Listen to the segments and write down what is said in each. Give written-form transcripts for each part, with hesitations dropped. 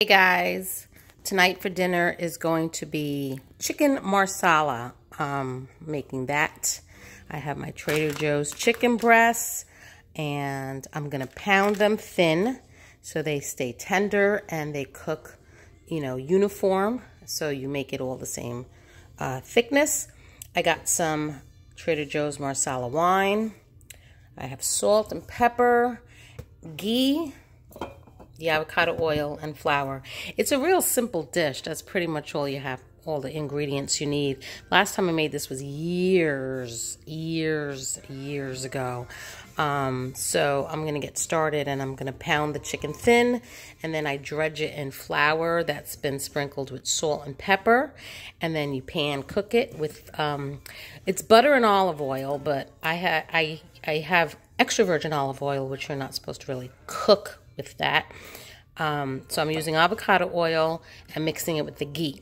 Hey guys, tonight for dinner is going to be chicken marsala. Making that. I have my Trader Joe's chicken breasts and I'm gonna pound them thin so they stay tender and they cook, uniform, so you make it all the same thickness. I got some Trader Joe's Marsala wine. I have salt and pepper, ghee, the avocado oil, and flour. It's a real simple dish. That's pretty much all you have, all the ingredients you need. Last time I made this was years ago. So I'm going to get started and I'm going to pound the chicken thin and then I dredge it in flour that's been sprinkled with salt and pepper, and then you pan cook it with, it's butter and olive oil, but I have extra virgin olive oil, which you're not supposed to really cook with that. So I'm using avocado oil and mixing it with the ghee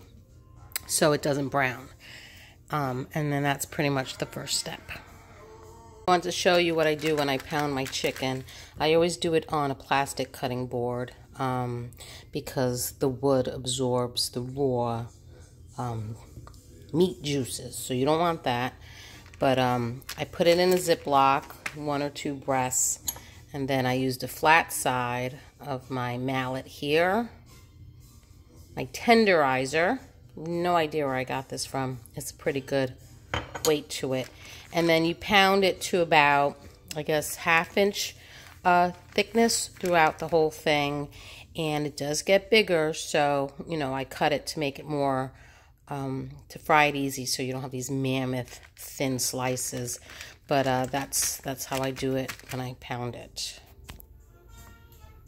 so it doesn't brown. And then that's pretty much the first step. I want to show you what I do when I pound my chicken. I always do it on a plastic cutting board because the wood absorbs the raw meat juices. So you don't want that. But I put it in a Ziploc, 1 or 2 breasts. And then I used a flat side of my mallet here. My tenderizer. No idea where I got this from. It's a pretty good weight to it. And then you pound it to about, I guess, 1/2 inch thickness throughout the whole thing. And it does get bigger, so, I cut it to make it more, to fry it easy so you don't have these mammoth thin slices. But that's how I do it when I pound it.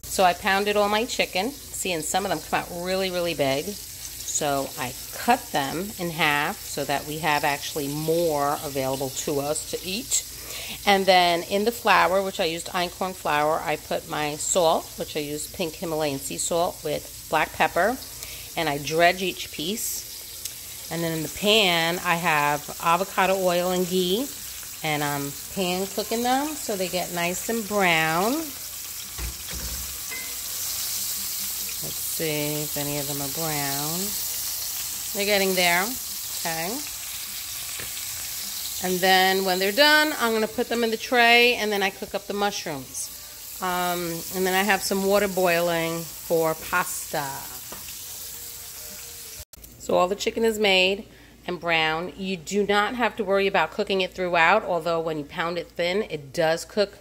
So I pounded all my chicken. See, and some of them come out really big. So I cut them in half so that we have actually more available to us to eat. And then in the flour, which I used einkorn flour, I put my salt, which I used pink Himalayan sea salt with black pepper. And I dredge each piece. And then in the pan, I have avocado oil and ghee. And I'm pan cooking them so they get nice and brown. Let's see if any of them are brown. They're getting there. Okay. And then when they're done, I'm going to put them in the tray and then I cook up the mushrooms. And then I have some water boiling for pasta. So all the chicken is made and brown. You do not have to worry about cooking it throughout, although when you pound it thin, it does cook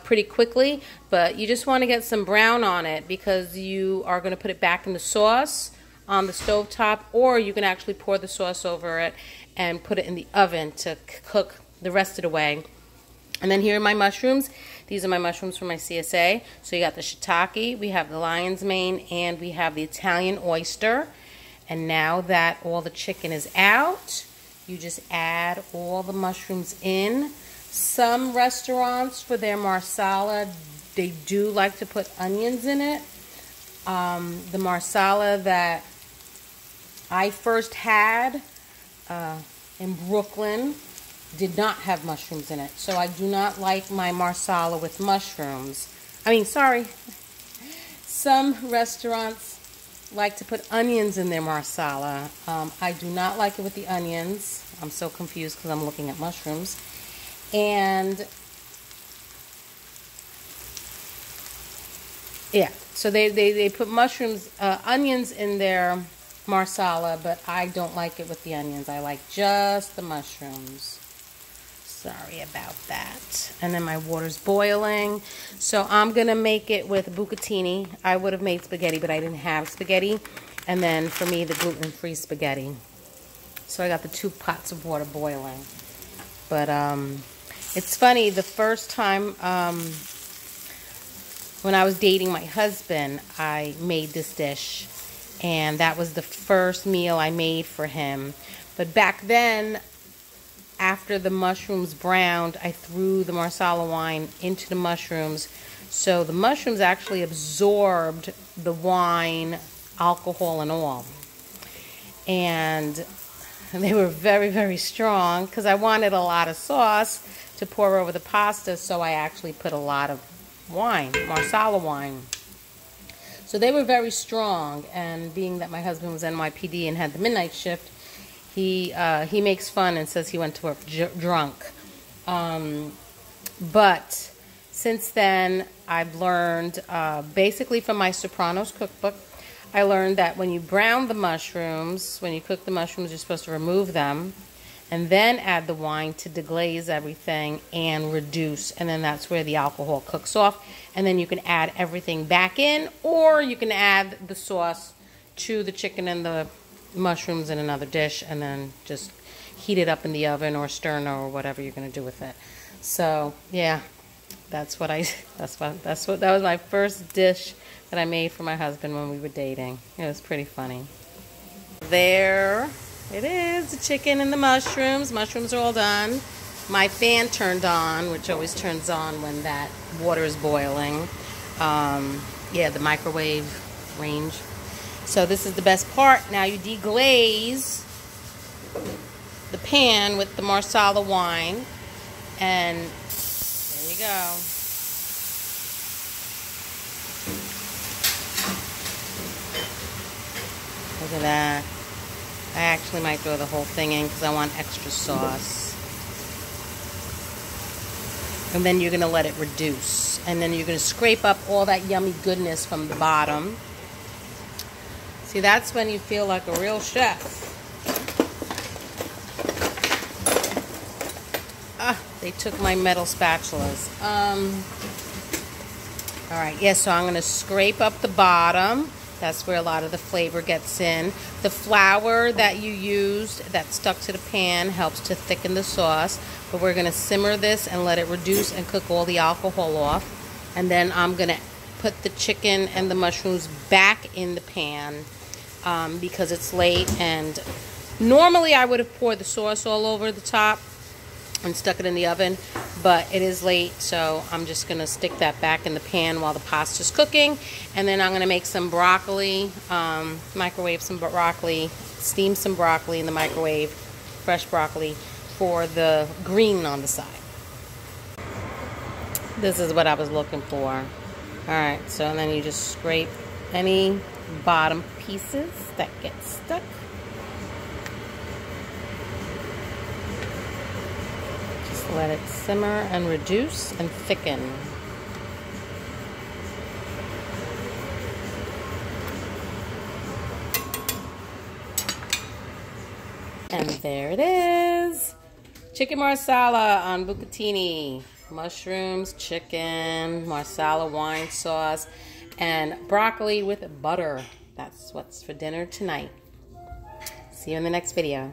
pretty quickly. But you just want to get some brown on it because you are going to put it back in the sauce on the stovetop, or you can actually pour the sauce over it and put it in the oven to cook the rest of the way. And then here are my mushrooms. These are my mushrooms from my CSA. So you got the shiitake, we have the lion's mane, and we have the Italian oyster. And now that all the chicken is out, you just add all the mushrooms in. Some restaurants, for their marsala, they do like to put onions in it. The marsala that I first had in Brooklyn did not have mushrooms in it. So I do not like my marsala with mushrooms. Some restaurants like to put onions in their marsala. I do not like it with the onions. I'm so confused because I'm looking at mushrooms. And yeah, so they put mushrooms, onions in their marsala, but I don't like it with the onions. I like just the mushrooms. Sorry about that. And then my water's boiling. So I'm going to make it with bucatini. I would have made spaghetti, but I didn't have spaghetti. And then for me, the gluten-free spaghetti. So I got the 2 pots of water boiling. But it's funny, the first time when I was dating my husband, I made this dish. And that was the first meal I made for him. But back then, after the mushrooms browned, I threw the marsala wine into the mushrooms. So the mushrooms actually absorbed the wine, alcohol and all. And they were very strong because I wanted a lot of sauce to pour over the pasta. So I actually put a lot of wine, marsala wine. So they were very strong, and being that my husband was NYPD and had the midnight shift, he makes fun and says he went to work drunk. But since then, I've learned, basically from my Sopranos cookbook, I learned that when you brown the mushrooms, when you cook the mushrooms, you're supposed to remove them and then add the wine to deglaze everything and reduce. And then that's where the alcohol cooks off. And then you can add everything back in, or you can add the sauce to the chicken and the mushrooms in another dish and then just heat it up in the oven or sterno or whatever you're going to do with it. So, yeah, that was my first dish that I made for my husband when we were dating. It was pretty funny. There it is, the chicken and the mushrooms. Mushrooms are all done. My fan turned on, which always turns on when that water is boiling. Yeah, the microwave range. So this is the best part. Now you deglaze the pan with the Marsala wine, and there you go. Look at that. I actually might throw the whole thing in because I want extra sauce. And then you're going to let it reduce. And then you're going to scrape up all that yummy goodness from the bottom. See, that's when you feel like a real chef. They took my metal spatulas. Alright, yeah, so I'm going to scrape up the bottom. That's where a lot of the flavor gets in. The flour that you used that stuck to the pan helps to thicken the sauce. But we're going to simmer this and let it reduce and cook all the alcohol off. And then I'm going to put the chicken and the mushrooms back in the pan because it's late. And normally I would have poured the sauce all over the top and stuck it in the oven, but it is late, so I'm just going to stick that back in the pan while the pasta's cooking. And then I'm going to make some broccoli, microwave some broccoli, steam some broccoli in the microwave, fresh broccoli, for the green on the side. This is what I was looking for. Alright, so then you just scrape any bottom pieces that get stuck. Let it simmer and reduce and thicken. And there it is. Chicken marsala on bucatini. Mushrooms, chicken, marsala wine sauce, and broccoli with butter. That's what's for dinner tonight. See you in the next video.